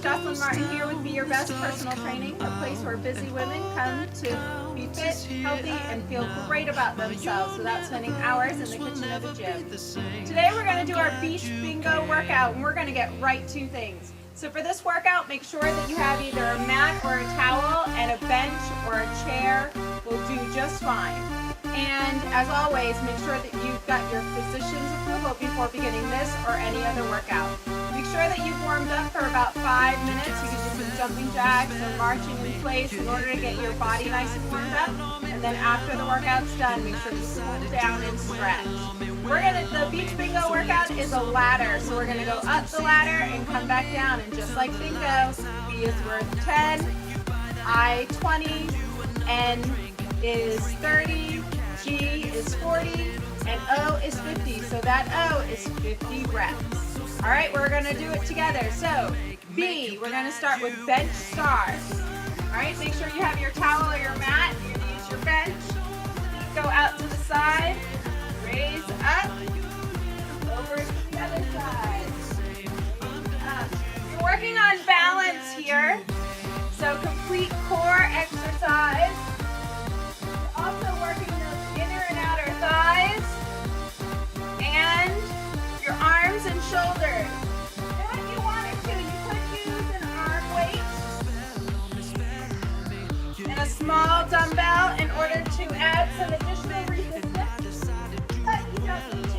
Jocelyn Martin here with Be Your Best Personal Training, a place where busy women come to be fit, healthy, and feel great about themselves without spending hours in the kitchen or the gym. Today we're going to do our beach bingo workout, and we're going to get right to things. So for this workout, make sure that you have either a mat or a towel, and a bench or a chair will do just fine. And as always, make sure that you've got your physician's approval before beginning this or any other workout. Make sure that you've warmed up for about 5 minutes. You can do some jumping jacks or marching in place in order to get your body nice and warmed up. And then after the workout's done, make sure you cool down and stretch. The beach bingo workout is a ladder, so we're gonna go up the ladder and come back down. And just like bingo, B is worth 10, I 20, N is 30, G is 40, and O is 50. So that O is 50 reps. All right, we're gonna do it together. So B, we're gonna start with bench stars. All right, make sure you have your towel or your mat. You're gonna use your bench. Go out to the side, raise up, over to the other side. You're working on balance here. So complete core exercise. Also working those inner and outer thighs and your arms and shoulders. And if you wanted to, you could use an arm weight and a small dumbbell in order to add some additional resistance, but you don't need to.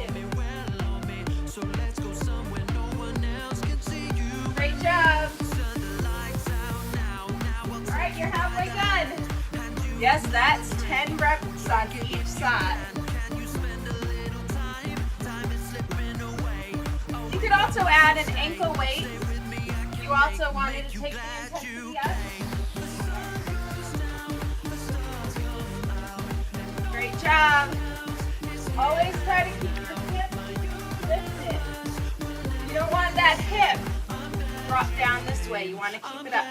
Great job. All right, you're halfway done. Yes, that's 10 reps on each side. You could also add an ankle weight. You also wanted to take the intensity up. Great job. Always try to keep your hip lifted. You don't want that hip drop down this way. You want to keep it up.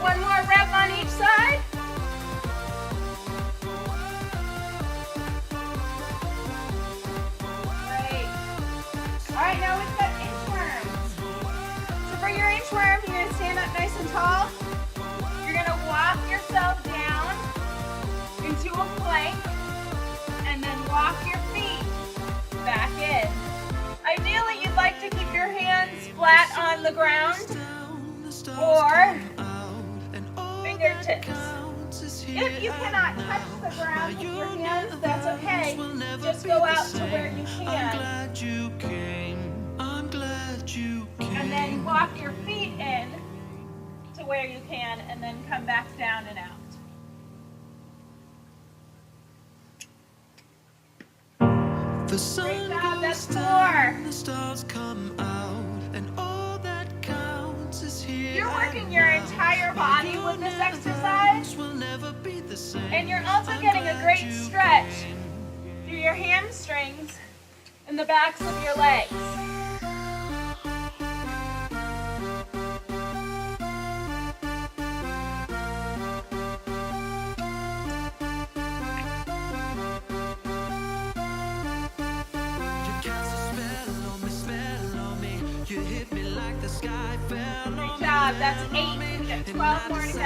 One more rep on each side. Great. All right, now we've got inchworms. So for your inchworm, you're going to stand up nice and tall. You're going to walk yourself down into a plank and then walk your feet back in. Ideally, you'd like to keep your hands flat on the ground or fingertips. If you cannot touch the ground with your hands, that's okay. Just go out to where you can. And then walk your feet in to where you can, and then come back down and out. Great job, that's 4. You're working your entire body with this exercise, and you're also getting a great stretch through your hamstrings and the backs of your legs. Great job, that's 8. We got 12 more to go.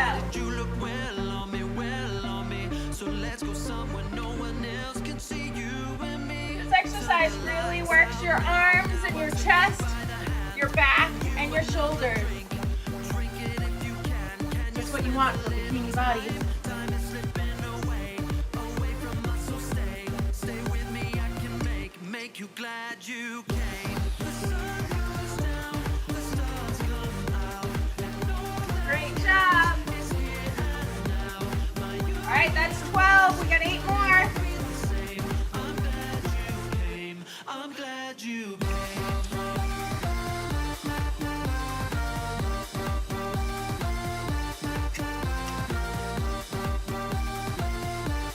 This exercise really works your arms and your chest, your back, and your shoulders. Just what you want for bikini bodies. Great job. All right, that's 12. We got 8 more. I'm glad you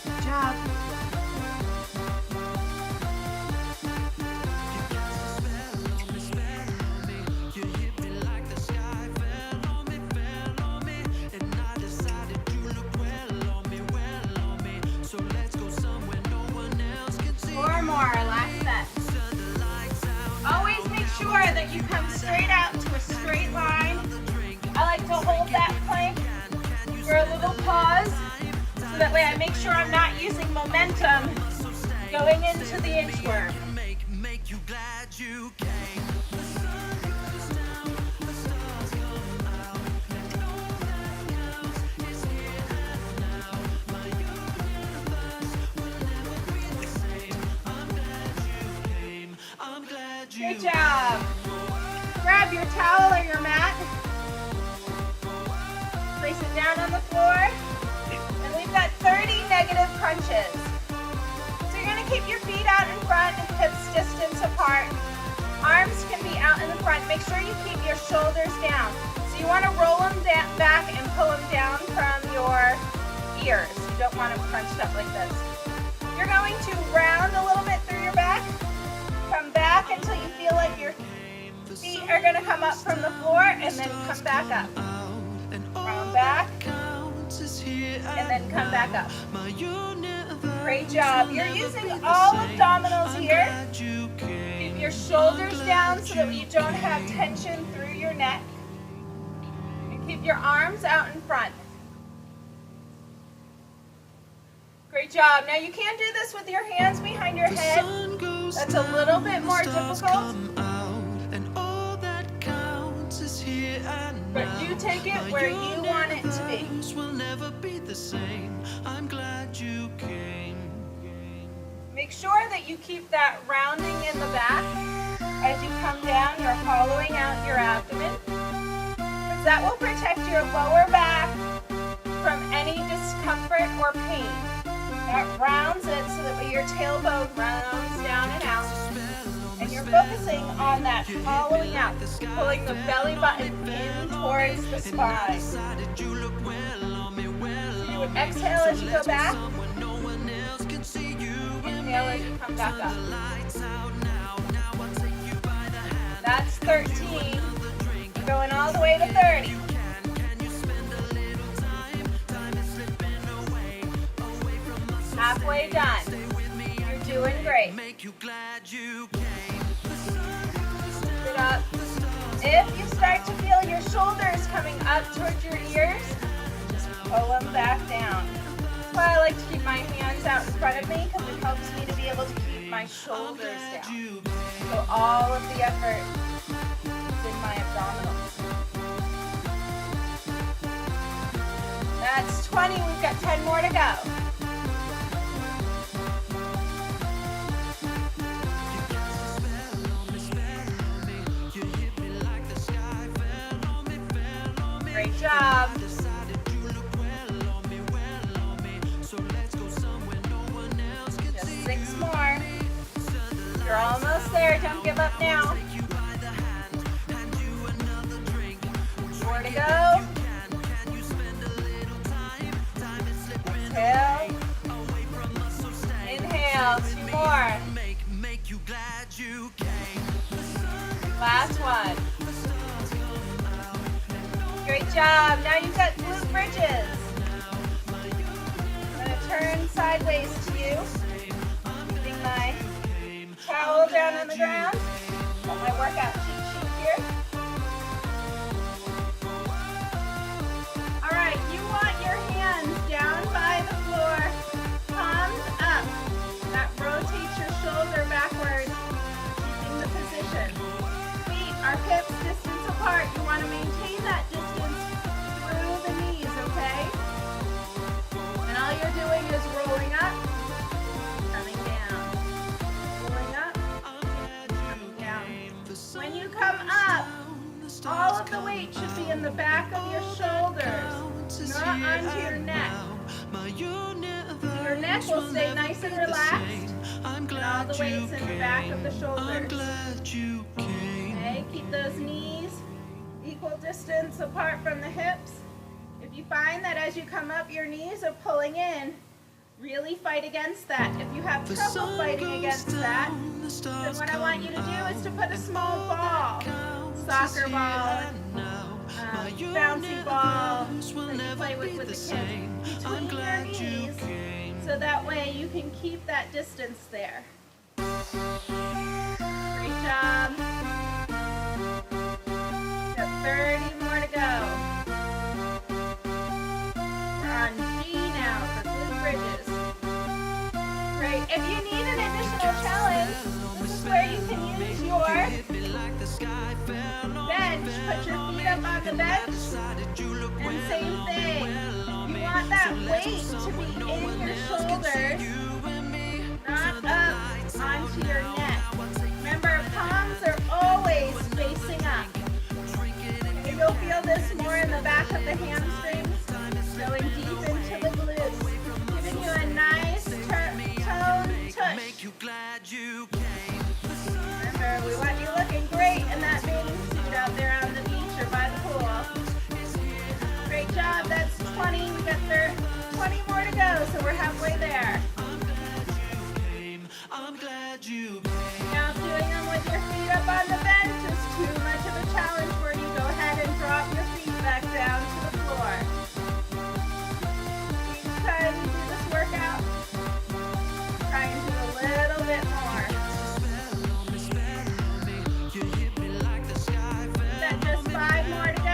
Good job. sure that you come straight out to a straight line. I like to hold that plank for a little pause, so that way I make sure I'm not using momentum going into the inchworm. Good job. Grab your towel or your mat. Place it down on the floor. And we've got 30 negative crunches. So you're going to keep your feet out in front, hips distance apart. Arms can be out in the front. Make sure you keep your shoulders down. So you want to roll them back and pull them down from your ears. You don't want them crunched up like this. You're going to round a little bit through your back. Come back until you feel like your feet are going to come up from the floor, and then come back up. Round back, and then come back up. Great job. You're using all abdominals here. Keep your shoulders down so that you don't have tension through your neck. And keep your arms out in front. Great job. Now you can do this with your hands behind your head. That's a little bit more difficult. But do take it where you want it to be. Make sure that you keep that rounding in the back. As you come down, you're hollowing out your abdomen. Because that will protect your lower back from any discomfort or pain. That rounds it so that your tailbone rounds down and out. And you're focusing on that hollowing out, pulling the belly button in towards the spine. So you would exhale as you go back. Inhale as you come back up. That's 13. Going all the way to 30. Halfway done. You're doing great. Lift it up. If you start to feel your shoulders coming up towards your ears, just pull them back down. That's why I like to keep my hands out in front of me, because it helps me to be able to keep my shoulders down. So all of the effort is in my abdominals. That's 20. We've got 10 more to go. Great job. Just 6 more. You're almost there. Don't give up now. 4 to go. Exhale. Inhale. 2 more. Last one. Great job. Now you've got glute bridges. I'm going to turn sideways to you. Putting my towel down on the ground. Got my workout cheat sheet here. All right, you want your hands down by the floor, palms up. That rotates your shoulder backward, keeping the position. Feet are hips distance apart. You want to maintain that distance through the knees, okay? And all you're doing is rolling up, coming down. Rolling up, coming down. When you come up, all of the weight should be in the back of your shoulders, not onto your neck. So your neck will stay nice and relaxed, and all the weight's in the back of the shoulders. Okay, keep those knees equal distance apart from the hips. If you find that as you come up your knees are pulling in, really fight against that. If you have trouble fighting against that, then what I want you to do is to put a small ball, soccer ball, bouncy ball that you play with the kids, between your knees, so that way you can keep that distance there. Great job. whole challenge. This is where you can use your bench. Put your feet up on the bench. And same thing. You want that weight to be in your shoulders, not up onto your neck. Remember, palms are always facing up. And you'll feel this more in the back of the hamstrings, going deep into the glutes, giving you a nice tone tush. Remember, we want you looking great in that bathing suit out there on the beach or by the pool. Great job. That's 20. We got 20 more to go, so we're halfway there. Now, doing them with your feet up on the bench is too much of a challenge for you. Go ahead and drop your feet back down to the floor. Each time you do this workout, try and do a little bit more. That just 5 more to go.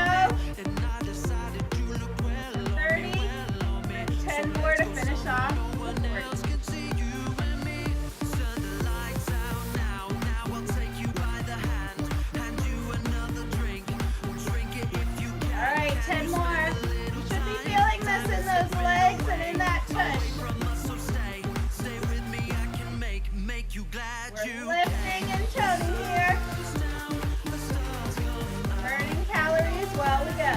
30, and 10 more to finish off. 40. All right, 10 more. You should be feeling this in those legs and in that tush. We're lifting and toning here. Burning calories while we go.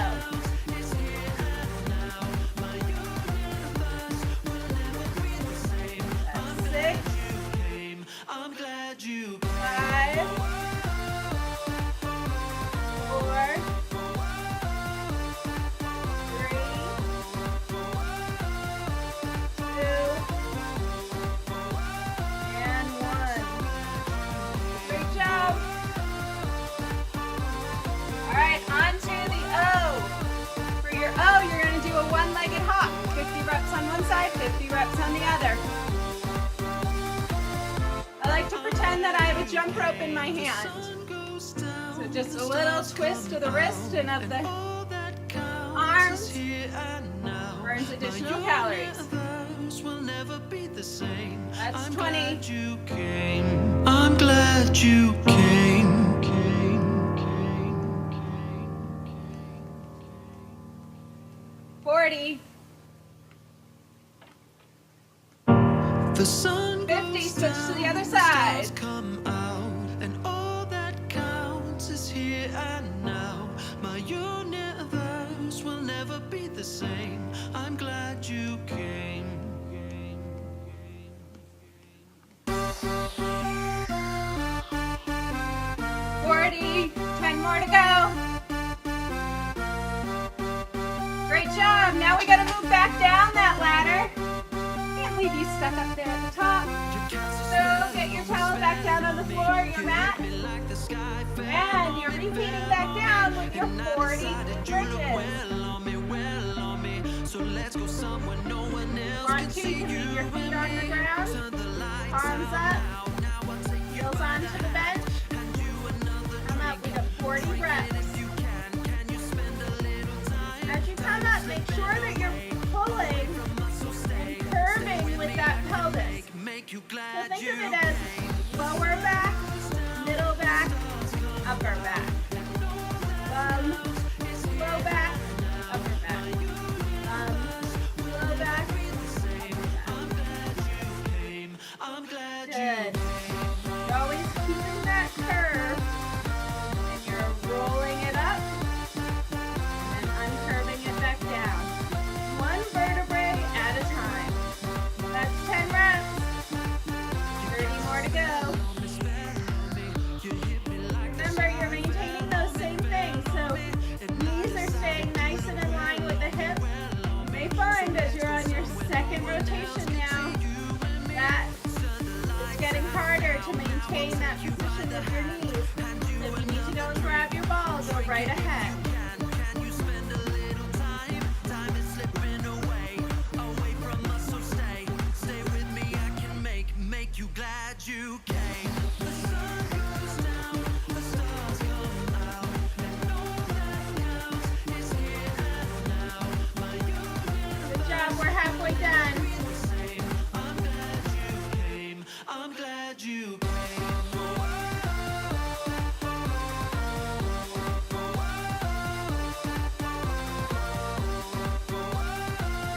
That's 6. 5. 4. 3. 2. And 1. Great job. All right, on to the O. For your O, you're going to do a one-legged hop. 50 reps on one side, 50 reps on the other. I like to pretend that I have a jump rope in my hand. So just a little twist of the wrist and of the arms burns additional calories. That's 20. I'm glad you came. 40. The sun 50. Switch to the other side. come out, and all that counts is here and now. My universe will never be the same. I'm glad you came. 40. 10 more to go. Great job. Now we got to move back down that ladder. Can't leave you stuck up there at the top. So get your towel back down on the floor, your mat. And you're repeating back down with your 40 bridges. Want to leave your feet on the ground, arms up, heels onto the bench. Come up, we got 40 reps. As you come up, make sure that you're pulling and curving with that pelvis. So think of it as lower back, middle back, upper back. Low back, upper back. Low back, upper back. Good. You're always keeping that curve, and you're rolling it up and uncurving it back down. One vertebrae at a time. That's 10 reps. 30 more to go. Remember, you're maintaining those same things, so knees are staying nice and in line with the hips. You may find as you're on your second rotation now that it's getting harder to maintain that position of your knees. So if you need to go and grab your ball, go right ahead. You came. Good job, we're halfway done. I'm glad you came.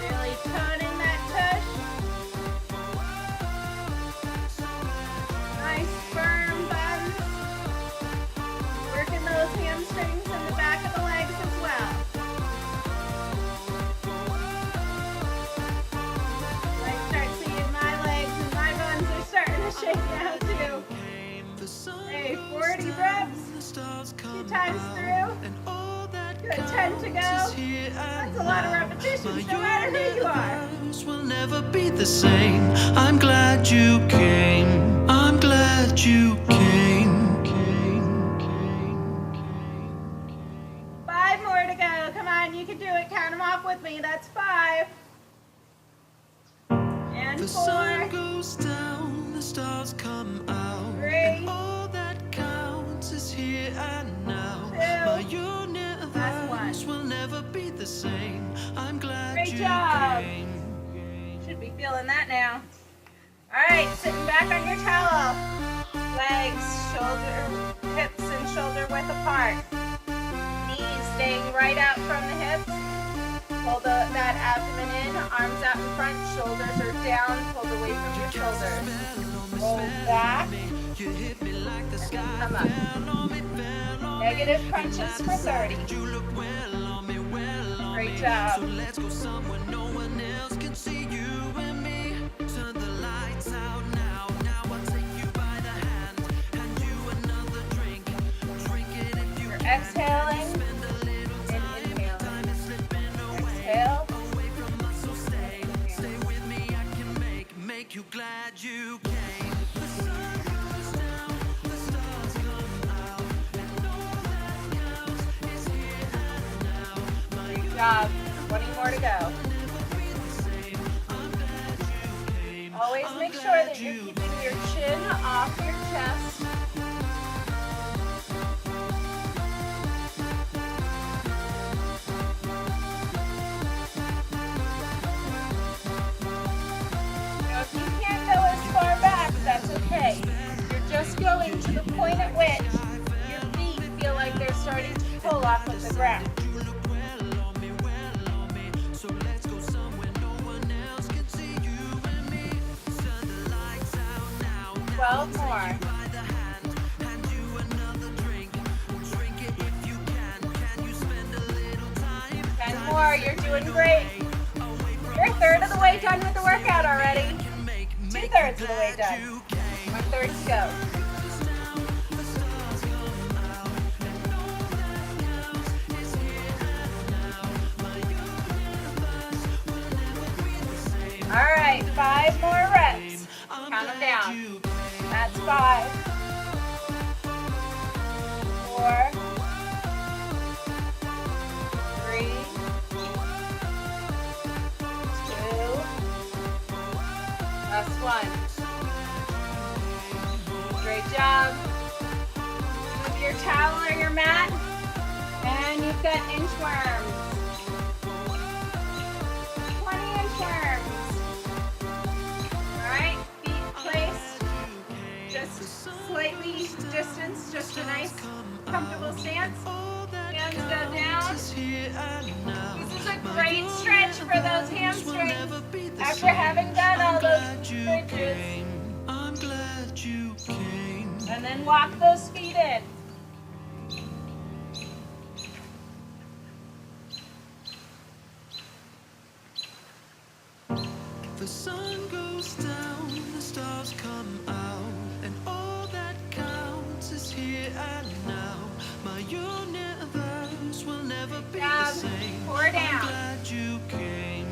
Really toning that tush. Nice firm buns. Working those hamstrings in the back of the legs as well. I start seeing my legs and my buns are starting to shake now too. Hey, 40 reps. 2 times through. Good, 10 to go. That's a lot of repetitions, no matter who you are. Will never be the same. I'm glad you came. I'm glad you came. 5 more to go. Come on, you can do it. Count them off with me. That's 5. And The 4. sun goes down, the stars come out. 3. And all that counts is here and now. 2. My universe will never be the same. I'm glad Great you job. came. Should be feeling that now. All right, sitting back on your towel. Legs, hips and shoulder width apart. Knees staying right out from the hips. Pull that abdomen in, arms out in front, shoulders are down, pulled away from your shoulders. Roll back, and then come up. Negative crunches for 30. Great job. So let's go somewhere no one else can see you and me. Turn the lights out now. Now I'll take you by the hand. Hand you another drink. Drink it if you You're exhaling and inhaling. Exhale. away from us, so stay. Stay with me, I can make you glad you came. The sun goes down, the stars come out. And all that counts is here and now. My Great job. 20 more to go. Always make sure that you're keeping your chin off your chest. Now, if you can't go as far back, that's okay. You're just going to the point at which your feet feel like they're starting to pull off of the ground. So let's go somewhere no one else can see you and me. Turn the lights out now. 12 more. By the hand you another drink. Drink it if you can. Can you spend a little time? 10 more. You're doing great. You're a third of the way done with the workout already. 2/3 of the way done. 1/3 to go. All right, 5 more reps. Count them down. That's 5. 4. 3. 2. Last one. Great job. Move your towel or your mat. And you've got inchworms. 20 inchworms. Alright, feet placed. Just slightly distance, just a nice comfortable stance. Hands go down. This is a great stretch for those hamstrings after having done all those bridges. I'm glad you came. And then walk those feet in. The sun goes down, the stars come out, and all that counts is here and now. My universe will never be the same. Pour down. I'm glad you came.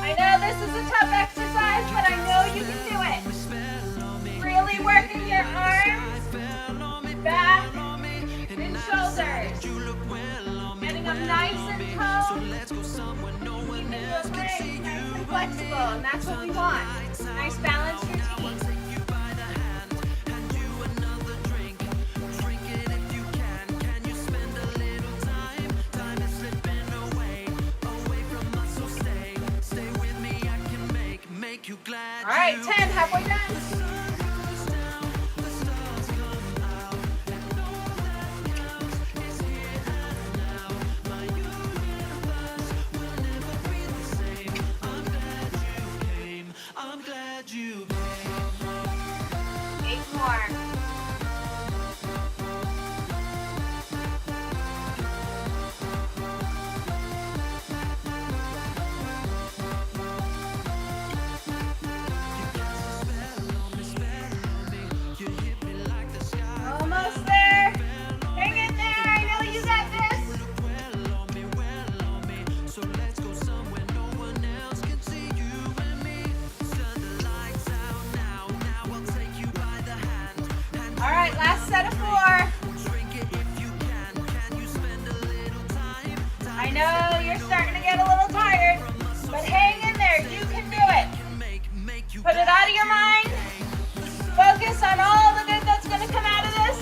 I know this is a tough exercise, but I know you can do it. Really working your arms, back, and shoulders. Getting them nice and toned. Keeping the legs nice and flexible, and that's what we want. Nice balanced routine. right, 10, halfway done. I'm glad you 8 more. Almost there. Hang in there. I know you got this. so let's go somewhere no one else can see you and me. Turn the lights out now. Now I'll take you by the hand. All right, last set of 4. Drink it if you can. Can you spend a little time? I know you're starting to get a little tired, but hang in there. You can do it. Make you Put it out of your mind. Focus on all the good that's going to come out of this.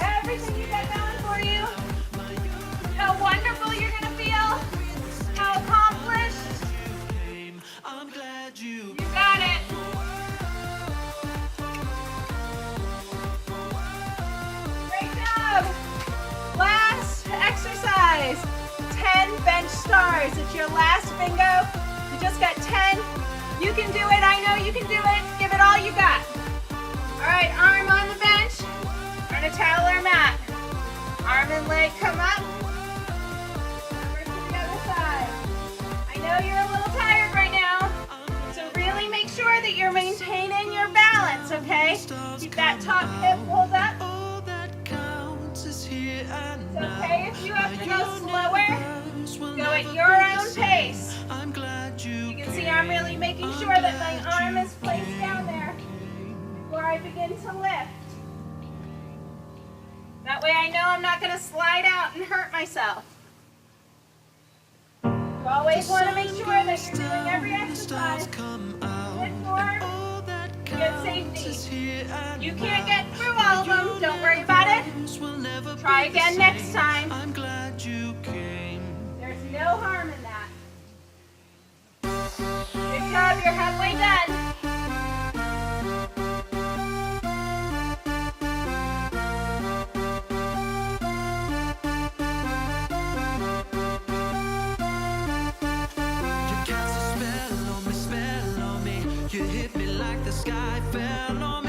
Everything you got going for you. How wonderful you're going to feel. How accomplished. I'm glad you You got it. Great job. Last exercise. 10 bench stars. It's your last bingo. You just got 10. You can do it. I know you can do it. Give it all you got. All right, arm on the bench. Or on a towel or mat. Arm and leg come up. Over to the other side. I know you're a little tired right now. So really make sure that you're maintaining your balance, okay? Keep that top hip pulled up. all that counts is here and It's now. okay if you have to go slower. Go at your own pace. I'm glad you You can see I'm really making sure that my arm is placed down there before I begin to lift. That way I know I'm not going to slide out and hurt myself. You always want to make sure that you're doing every exercise with form and safety. You can't get through all of them. Don't worry about it. Try again next time. I'm glad you came. There's no harm in that. Good job. You're halfway done. You cast a spell on me. You hit me like the sky fell on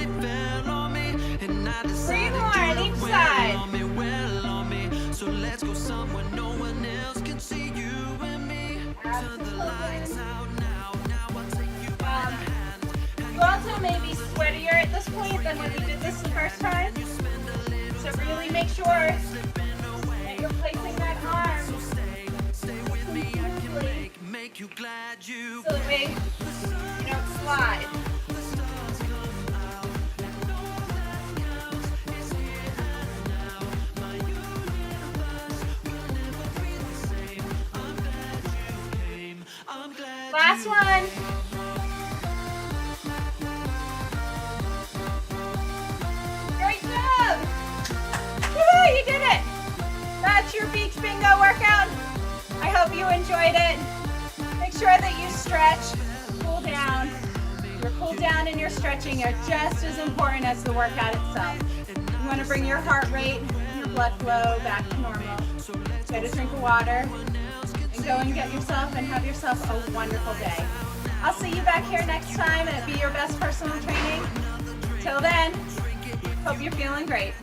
me, and I decided more on you each were side. well on me. So let's go somewhere no one else can see you and me. Turn the lights out now. Now I'll take you by the hand. You also may be sweatier at this point than when we did this the first time. So really make sure that you're placing that arm smoothly Make you glad you so that we don't slide. I'm glad Last one. Great job. Woo, you did it. That's your beach bingo workout. I hope you enjoyed it. Make sure that you stretch, cool down. Your cool down and your stretching are just as important as the workout itself. You want to bring your heart rate, your blood flow back to normal. Get a drink of water and go and get yourself and have yourself a wonderful day. I'll see you back here next time and Be Your Best Personal Training. Till then, hope you're feeling great.